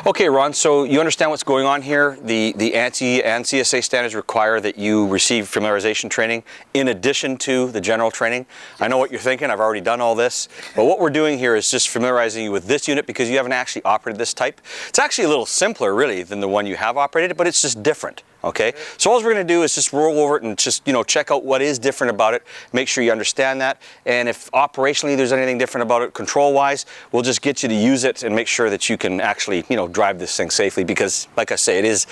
Okay, Ron, so you understand what's going on here. The ANSI and CSA standards require that you receive familiarization training in addition to the general training. Yes. I know what you're thinking, I've already done all this, but what we're doing here is just familiarizing you with this unit because you haven't actually operated this type. It's actually a little simpler really than the one you have operated, but it's just different. Okay, so all we're going to do is just roll over it and just, check out what is different about it, make sure you understand that, and if operationally there's anything different about it control-wise, we'll just get you to use it and make sure that you can actually, drive this thing safely because, like I say, it is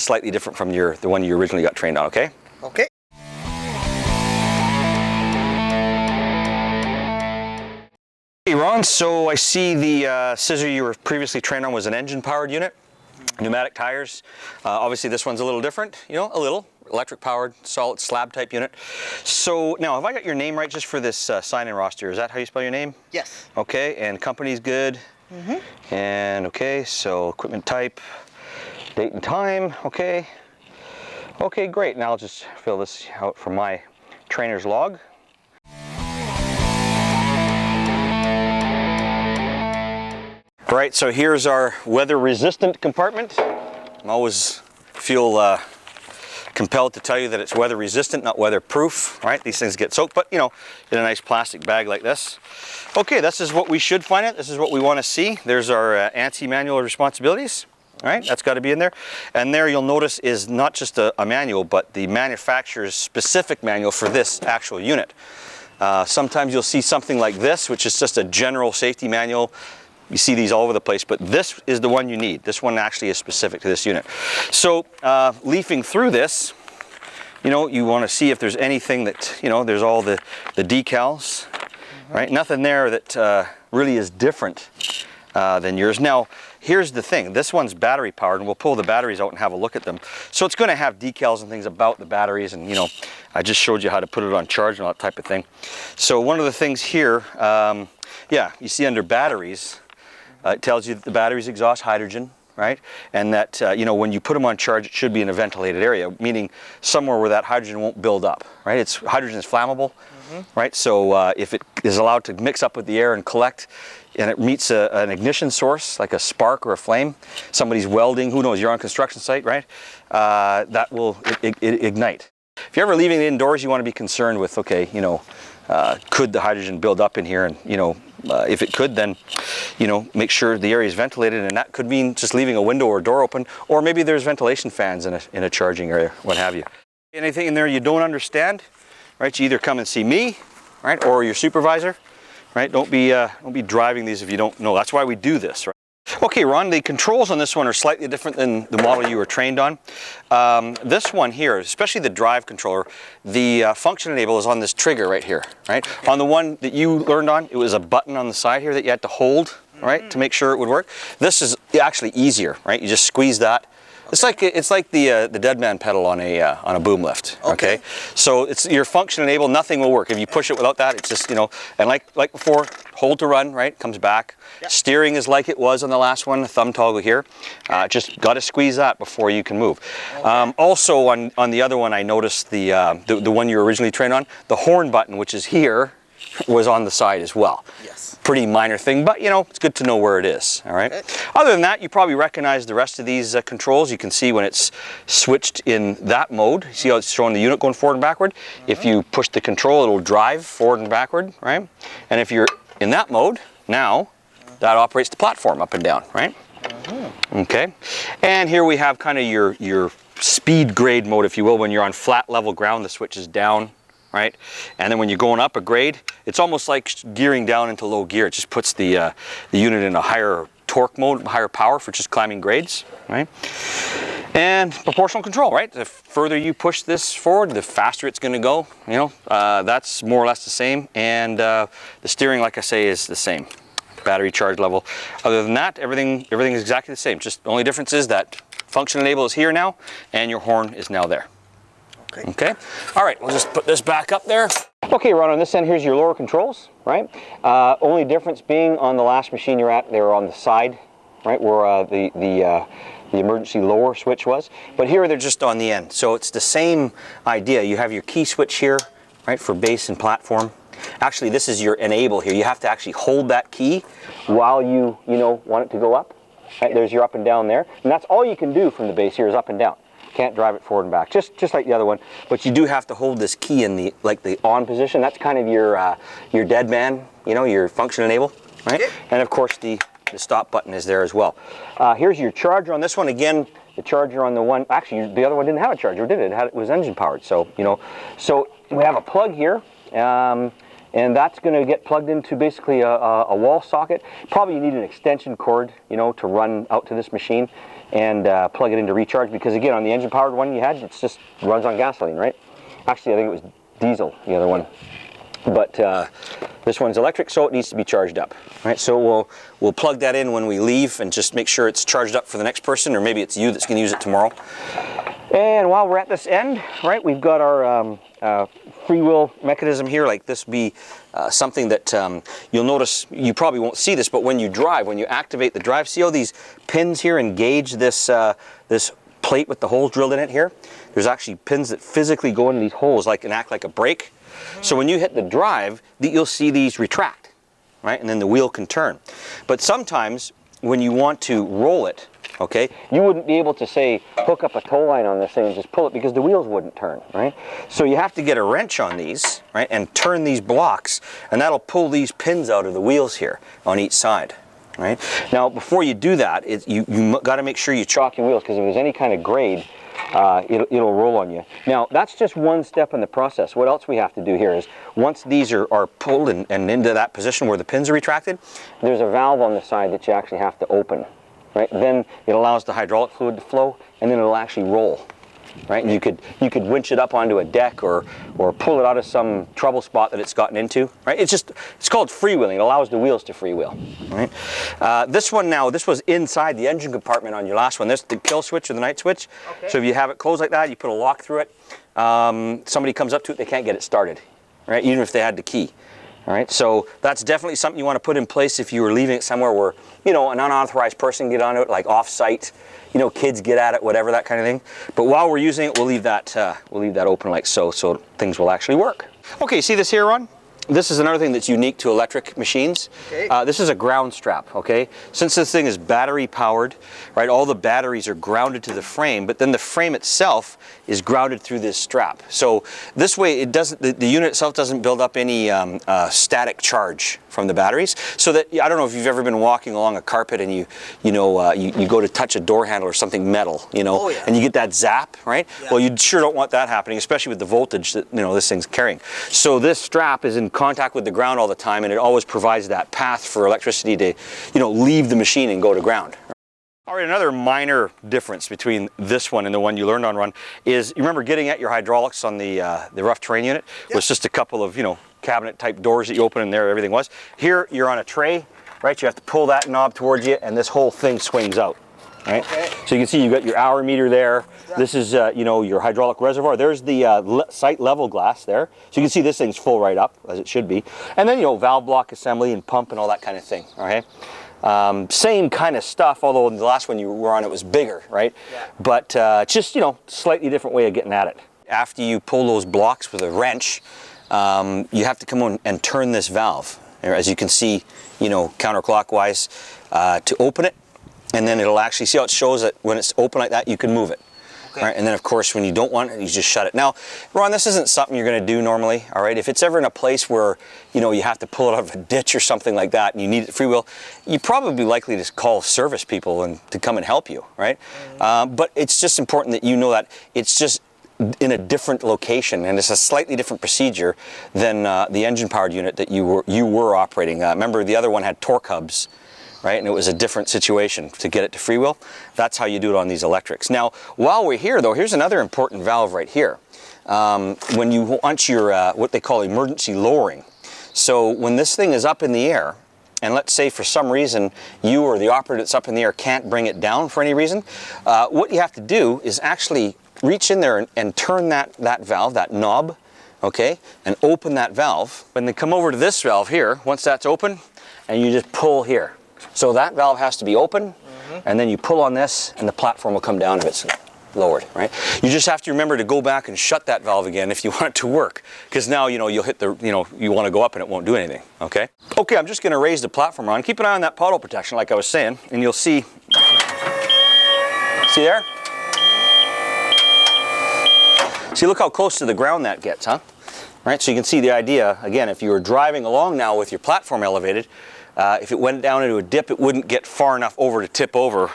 slightly different from the one you originally got trained on, okay? Okay. Hey Ron, so I see the Scissor you were previously trained on was an engine-powered unit. Pneumatic tires. Obviously this one's a little different, a little. Electric powered, solid slab type unit. So now, have I got your name right just for this sign-in roster? Is that how you spell your name? Yes. Okay, and company's good. And okay, so equipment type, date and time, okay. Okay, great. Now I'll just fill this out from my trainer's log. Right, so here's our weather-resistant compartment. I always feel compelled to tell you that it's weather-resistant, not weatherproof. Right, these things get soaked, but in a nice plastic bag like this. Okay, this is what we should find it. This is what we want to see. There's our ANSI manual of responsibilities. All right, that's got to be in there. And there you'll notice is not just a manual, but the manufacturer's specific manual for this actual unit. Sometimes you'll see something like this, which is just a general safety manual. You see these all over the place, but this is the one you need. This one actually is specific to this unit. So leafing through this, you want to see if there's anything that, there's all the decals, right? Nothing there that really is different than yours. Now, here's the thing. This one's battery powered, and we'll pull the batteries out and have a look at them. So it's going to have decals and things about the batteries, and I just showed you how to put it on charge and all that type of thing. So one of the things here, yeah, you see under batteries, it tells you that the batteries exhaust hydrogen, right? And that, when you put them on charge, it should be in a ventilated area, meaning somewhere where that hydrogen won't build up, right? Hydrogen is flammable, right? So if it is allowed to mix up with the air and collect, and it meets an ignition source, like a spark or a flame, somebody's welding, who knows, you're on a construction site, right? That will ignite. If you're ever leaving it indoors, you want to be concerned with, okay, could the hydrogen build up in here? And, if it could, then, make sure the area is ventilated, and that could mean just leaving a window or door open, or maybe there's ventilation fans in a charging area, what have you. Anything in there you don't understand, right? You either come and see me, right, or your supervisor, right? Don't be driving these if you don't know. That's why we do this, right? Okay, Ron, the controls on this one are slightly different than the model you were trained on. This one here, especially the drive controller, the function enable is on this trigger right here, right? On the one that you learned on, it was a button on the side here that you had to hold, right, to make sure it would work. This is actually easier, right? You just squeeze that. It's like the dead man pedal on a boom lift. Okay, so it's your function enable. Nothing will work if you push it without that. It's just and like before, hold to run. Right, comes back. Yep. Steering is like it was on the last one. Thumb toggle here. Just got to squeeze that before you can move. Okay. Also on the other one, I noticed the one you were originally trained on. The horn button, which is here, was on the side as well. Yes. Pretty minor thing, but it's good to know where it is. All right. Okay. Other than that, you probably recognize the rest of these controls. You can see when it's switched in that mode. See how it's showing the unit going forward and backward? If you push the control, it'll drive forward and backward, right? And if you're in that mode, now that operates the platform up and down, right? Okay. And here we have kind of your speed grade mode, if you will. When you're on flat level ground, the switch is down. Right, and then when you're going up a grade, it's almost like gearing down into low gear. It just puts the unit in a higher torque mode, higher power for just climbing grades, right? And proportional control, right? The further you push this forward, the faster it's going to go. That's more or less the same. And the steering, like I say, is the same. Battery charge level. Other than that, everything is exactly the same. Just the only difference is that function enable is here now, and your horn is now there. Okay. All right, we'll just put this back up there. Okay, Ron, on this end, here's your lower controls, right? Only difference being on the last machine you're at, they were on the side, right, where the emergency lower switch was. But here they're just on the end. So it's the same idea. You have your key switch here, right, for base and platform. Actually, this is your enable here. You have to actually hold that key while you want it to go up. Right? There's your up and down there, and that's all you can do from the base here is up and down. Can't drive it forward and back, just like the other one. But you do have to hold this key in the on position. That's kind of your dead man, you know, your function enable, right? Okay. And of course the stop button is there as well. Here's your charger on this one. Again, the charger on the one, actually the other one didn't have a charger, did it? It was engine powered. So you know, so we have a plug here. And that's going to get plugged into basically a wall socket. Probably you need an extension cord, you know, to run out to this machine and plug it into recharge, because again, on the engine powered one you had, it's just runs on gasoline, right? Actually, I think it was diesel, the other one. But this one's electric, so it needs to be charged up, right? So we'll plug that in when we leave and just make sure it's charged up for the next person, or maybe it's you that's going to use it tomorrow. And while we're at this end, right, we've got our freewheel mechanism here. Like this would be something that you'll notice, you probably won't see this, but when you drive, when you activate the drive, see how these pins here engage this, this plate with the holes drilled in it here? There's actually pins that physically go into these holes and act like a brake. So when you hit the drive, you'll see these retract, right? And then the wheel can turn. But sometimes when you want to roll it, okay, you wouldn't be able to, say, hook up a tow line on this thing and just pull it, because the wheels wouldn't turn, right? So you have to get a wrench on these, right, and turn these blocks, and that'll pull these pins out of the wheels here on each side, right? Now, before you do that, you got to make sure you chalk your wheels, because if there's any kind of grade, it'll roll on you. Now, that's just one step in the process. What else we have to do here is, once these are pulled and into that position where the pins are retracted, there's a valve on the side that you actually have to open. Right? Then it allows the hydraulic fluid to flow, and then it'll actually roll. Right? And you could winch it up onto a deck or pull it out of some trouble spot that it's gotten into. Right? It's called freewheeling. It allows the wheels to freewheel. Right? This one now, this was inside the engine compartment on your last one. This is the kill switch or the night switch. Okay. So if you have it closed like that, you put a lock through it. Somebody comes up to it, they can't get it started. Right? Even if they had the key. All right, so that's definitely something you want to put in place if you were leaving it somewhere where, you know, an unauthorized person get onto it, like off-site, you know, kids get at it, whatever, that kind of thing. But while we're using it, we'll leave that open like so things will actually work. Okay, see this here, Ron? This is another thing that's unique to electric machines. Okay. This is a ground strap, okay? Since this thing is battery powered, right, all the batteries are grounded to the frame, but then the frame itself is grounded through this strap. So this way it doesn't, the unit itself doesn't build up any static charge from the batteries. So that, I don't know if you've ever been walking along a carpet and you go to touch a door handle or something metal, you know, oh, yeah, and you get that zap, right? Yeah. Well, you sure don't want that happening, especially with the voltage that, you know, this thing's carrying. So this strap is in contact with the ground all the time, and it always provides that path for electricity to, you know, leave the machine and go to ground. All right, another minor difference between this one and the one you learned on, Ron, is you remember getting at your hydraulics on the rough terrain unit? Yep. Was just a couple of, you know, cabinet type doors that you open, and there everything was. Here you're on a tray, right? You have to pull that knob towards you, and this whole thing swings out. Right? Okay. So you can see you got your hour meter there. This is you know, your hydraulic reservoir. There's the site level glass there. So you can see this thing's full right up, as it should be. And then, you know, valve block assembly and pump and all that kind of thing. Okay. Same kind of stuff, although in the last one you were on it was bigger, right? Yeah. But just, you know, slightly different way of getting at it. After you pull those blocks with a wrench, you have to come on and turn this valve. As you can see, you know, counterclockwise to open it. And then it'll actually, see how it shows that when it's open like that, you can move it. Okay. Right? And then of course, when you don't want it, you just shut it. Now, Ron, this isn't something you're gonna do normally, all right? If it's ever in a place where, you know, you have to pull it out of a ditch or something like that and you need it freewheel, you're probably likely to call service people and to come and help you, right? Mm-hmm. But it's just important that you know that it's just in a different location, and it's a slightly different procedure than the engine-powered unit that you were operating. Remember, the other one had torque hubs, right? And it was a different situation to get it to freewheel. That's how you do it on these electrics. Now, while we're here though, here's another important valve right here. When you want your, what they call emergency lowering. So when this thing is up in the air, and let's say for some reason you or the operator that's up in the air can't bring it down for any reason, what you have to do is actually reach in there and turn that valve, that knob, okay, and open that valve. And then come over to this valve here, once that's open, and you just pull here. So that valve has to be open, and then you pull on this, and the platform will come down if it's lowered, right? You just have to remember to go back and shut that valve again if you want it to work, because now, you know, you'll hit the, you know, you want to go up and it won't do anything, okay? Okay, I'm just going to raise the platform on. Keep an eye on that puddle protection like I was saying, and you'll see there? See, look how close to the ground that gets, huh? Right, so you can see the idea, again, if you were driving along now with your platform elevated, if it went down into a dip, it wouldn't get far enough over to tip over.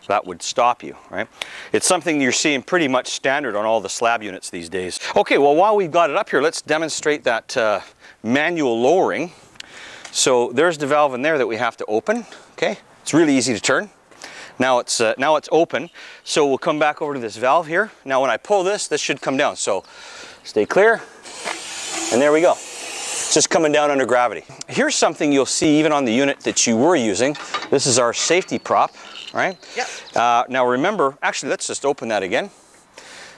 That would stop you, right? It's something you're seeing pretty much standard on all the slab units these days. Okay, well, while we've got it up here, let's demonstrate that manual lowering. So there's the valve in there that we have to open, okay? It's really easy to turn. Now it's open, so we'll come back over to this valve here. Now when I pull this, this should come down. So stay clear, and there we go. It's just coming down under gravity. Here's something you'll see even on the unit that you were using. This is our safety prop, right? Yep. Now remember, actually let's just open that again.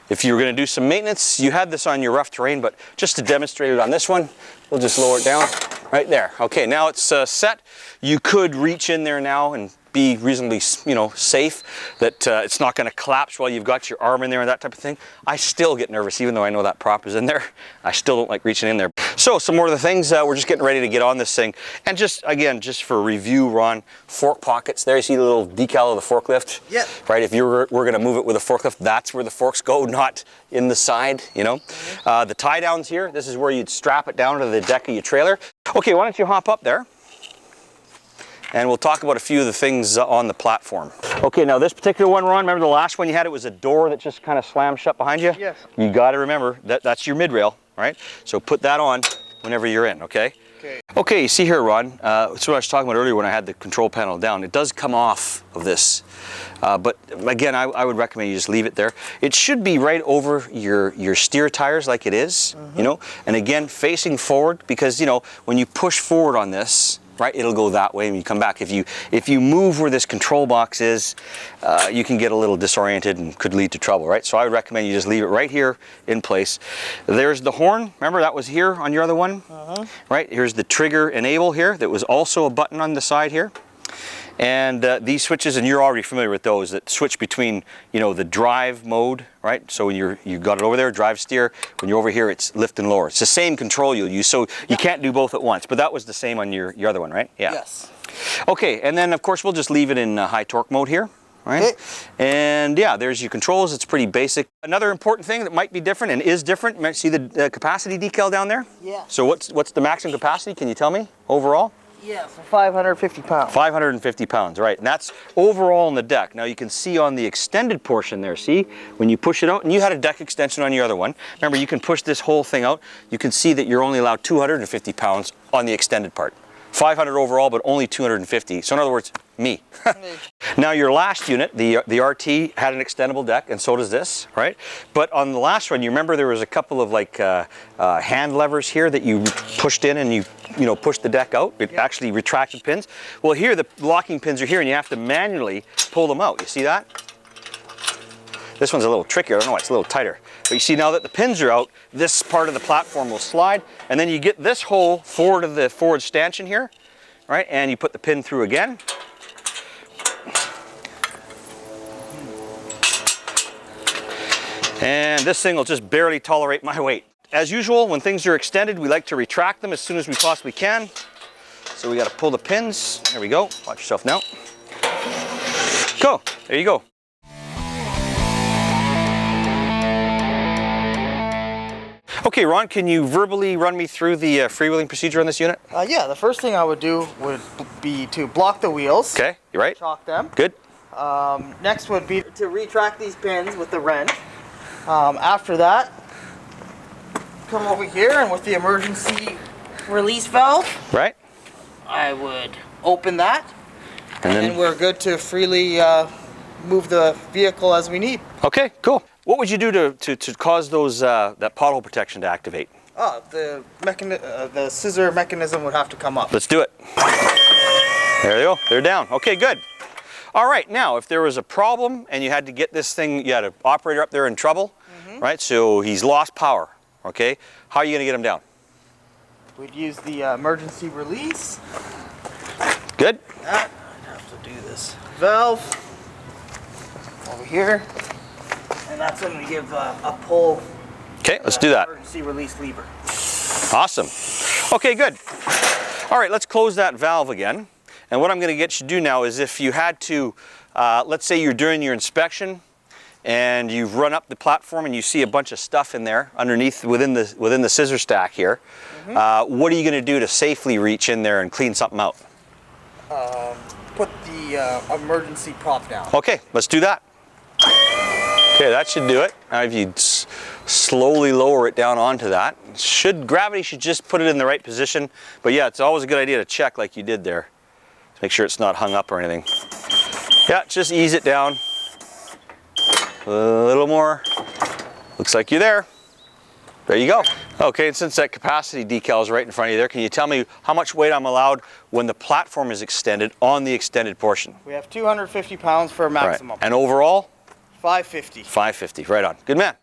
If you were going to do some maintenance, you had this on your rough terrain, but just to demonstrate it on this one, we'll just lower it down right there. Okay, now it's set. You could reach in there now and be reasonably, you know, safe, that it's not going to collapse while you've got your arm in there and that type of thing. I still get nervous, even though I know that prop is in there. I still don't like reaching in there. So some more of the things, we're just getting ready to get on this thing. And just, again, just for review, Ron, fork pockets there. You see the little decal of the forklift? Yeah. Right, if we're going to move it with a forklift, that's where the forks go, not in the side, you know. The tie downs here, this is where you'd strap it down to the deck of your trailer. Okay, why don't you hop up there? And we'll talk about a few of the things on the platform. Okay, now this particular one, Ron, remember the last one you had, it was a door that just kind of slammed shut behind you? Yes. You got to remember, that's your mid-rail, right? So put that on whenever you're in, okay? Okay. Okay, you see here, Ron, that's what I was talking about earlier when I had the control panel down. It does come off of this. But again, I would recommend you just leave it there. It should be right over your steer tires like it is, you know? And again, facing forward, because, you know, when you push forward on this, right, it'll go that way when you come back. If you move where this control box is, you can get a little disoriented and could lead to trouble, right? So I would recommend you just leave it right here in place. There's the horn. Remember that was here on your other one? Right, here's the trigger enable here. That was also a button on the side here. And these switches, and you're already familiar with those, that switch between, you know, the drive mode, right? So when you got it over there, drive steer. When you're over here, it's lift and lower. It's the same control you'll use, so you can't do both at once. But that was the same on your other one, right? Yeah. Yes. Okay, and then of course we'll just leave it in high torque mode here, right? Okay. And yeah, there's your controls. It's pretty basic. Another important thing that might be different and is different. You might see the capacity decal down there. Yeah. So what's the maximum capacity? Can you tell me overall? Yeah, so 550 pounds. 550 pounds, right. And that's overall on the deck. Now you can see on the extended portion there, see, when you push it out, and you had a deck extension on your other one. Remember, you can push this whole thing out. You can see that you're only allowed 250 pounds on the extended part. 500 overall, but only 250. So in other words, me. Now your last unit, the RT, had an extendable deck, and so does this, right? But on the last one, you remember there was a couple of like hand levers here that you pushed in and you pushed the deck out. It actually retracted pins. Well, here the locking pins are here, and you have to manually pull them out. You see that? This one's a little trickier. I don't know why it's a little tighter. But you see now that the pins are out, this part of the platform will slide, and then you get this hole forward of the forward stanchion here, right? And you put the pin through again. And this thing will just barely tolerate my weight. As usual, when things are extended, we like to retract them as soon as we possibly can. So we got to pull the pins. There we go. Watch yourself now. Go. There you go. Okay, Ron, can you verbally run me through the freewheeling procedure on this unit? Yeah, the first thing I would do would be to block the wheels. Okay, you're right. Chalk them. Good. Next would be to retract these pins with the wrench. After that, come over here, and with the emergency release valve, right, I would open that, and then we're good to freely move the vehicle as we need. Okay, cool. What would you do to cause those that pothole protection to activate? Oh, the scissor mechanism would have to come up. Let's do it. There you go. They're down. Okay, good. All right, now if there was a problem and you had to get this thing, you had an operator up there in trouble, right? So he's lost power, okay? How are you gonna get him down? We'd use the emergency release. Good. I'd have to do this valve over here. And that's when we give a pull. Okay, let's do that. Emergency release lever. Awesome. Okay, good. All right, let's close that valve again. And what I'm going to get you to do now is if you had to, let's say you're doing your inspection and you've run up the platform and you see a bunch of stuff in there underneath within the scissor stack here, what are you going to do to safely reach in there and clean something out? Put the emergency prop down. Okay, let's do that. Okay, that should do it. Now if you slowly lower it down onto that, gravity should just put it in the right position. But yeah, it's always a good idea to check like you did there. To make sure it's not hung up or anything. Yeah, just ease it down. A little more. Looks like you're there. There you go. Okay, and since that capacity decal is right in front of you there, can you tell me how much weight I'm allowed when the platform is extended on the extended portion? We have 250 pounds for a maximum. Right. And overall? 550. 550, right on. Good man.